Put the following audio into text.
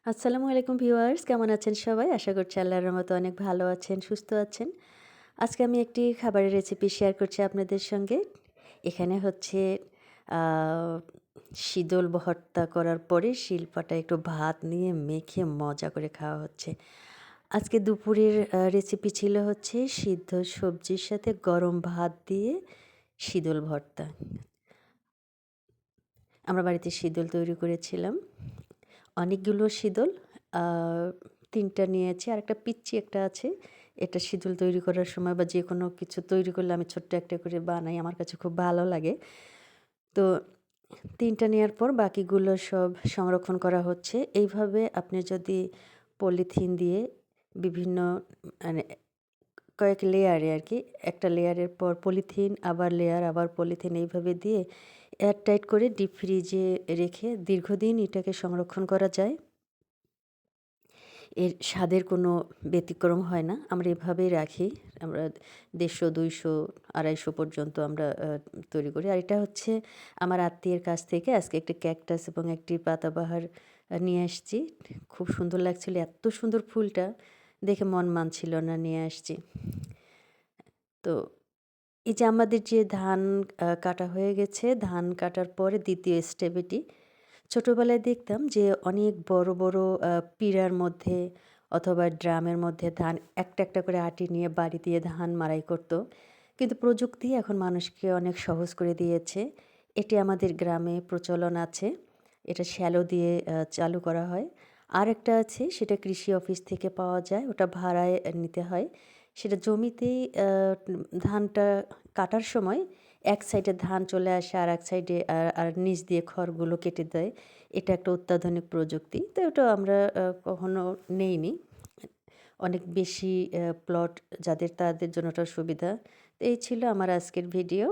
আসসালামু আলাইকুম ভিউয়ার্স, কেমন আছেন সবাই? আশা করছি আল্লাহর রহমতে অনেক ভালো আছেন, সুস্থ আছেন। আজকে আমি একটি খাবারের রেসিপি শেয়ার করছি আপনাদের সঙ্গে। এখানে হচ্ছে আ শীতল ভর্তা করার পরে শিলপাটায় একটু ভাত নিয়ে মেখে মজা করে খাওয়া হচ্ছে। আজকে দুপুরের রেসিপি ছিল হচ্ছে সিদ্ধ সবজির সাথে গরম ভাত দিয়ে শীতল ভর্তা। আমরা বাড়িতে শীতল তৈরি করেছিলাম। অনেকগুলো শীতল আ ৩ টা নিয়েছি। আরেকটা পিচ্চি একটা আছে। এটা শীতল তৈরি করার সময় বা যেকোনো কিছু তৈরি করলে আমি ছোট্ট একটা করে বানাই। আমার কাছে খুব ভালো লাগে। তো ৩ টা নেয়ার পর বাকিগুলো সব সংরক্ষণ করা হচ্ছে। এইভাবে আপনি যদি পলিথিন দিয়ে বিভিন্ন মানে কয়েক লেয়ারে আরকি। একটা লেয়ারের পর পলিথিন, আবার লেয়ার, আবার পলিথিন এইভাবে দিয়ে এয়ারটাইট করে ডিপ ফ্রিজে রেখে দীর্ঘদিন এটাকে সংরক্ষণ করা যায়। এর স্বাদের কোনো ব্যতিক্রম হয় না। আমরা এভাবেই রাখি। আমরা ১৫০, ২০০, ২৫০ পর্যন্ত আমরা তৈরি করি। আর এটা হচ্ছে আমার আত্মীয়ের কাছ থেকে আজকে একটি ক্যাকটাস এবং একটি পাতাবাহার নিয়ে আসছি। খুব সুন্দর লাগছিল। এত সুন্দর ফুলটা দেখে মন মানছিল না, নিয়ে আসছি। তো এই যে আমাদের যে ধান কাটা হয়ে গেছে, ধান কাটার পরে ২য় স্টেপ এটি। ছোটবেলায় দেখতাম যে অনেক বড়, বড় পিঁড়ার মধ্যে অথবা ড্রামের মধ্যে ধান একটা, একটা করে আটি নিয়ে বাড়ি দিয়ে ধান মাড়াই করত। কিন্তু প্রযুক্তি এখন মানুষকে অনেক সহজ করে দিয়েছে। এটি আমাদের গ্রামে প্রচলন আছে। এটা শ্যালো দিয়ে চালু করা হয়। আরেকটা আছে, সেটা কৃষি অফিস থেকে পাওয়া যায়। ওটা ভাড়ায় নিতে হয়। সেটা জমিতেই ধানটা কাটার সময় এক সাইডে ধান চলে আসে, আরেক সাইডে আর নিচ দিয়ে খড়গুলো কেটে দেয়। এটা একটা অত্যাধুনিক প্রযুক্তি। তো ওটা আমরা কখনো নেইনি। অনেক বেশি প্লট যাদের তাদের জন্য ওটা সুবিধা। তো এই ছিল আমার আজকের ভিডিও।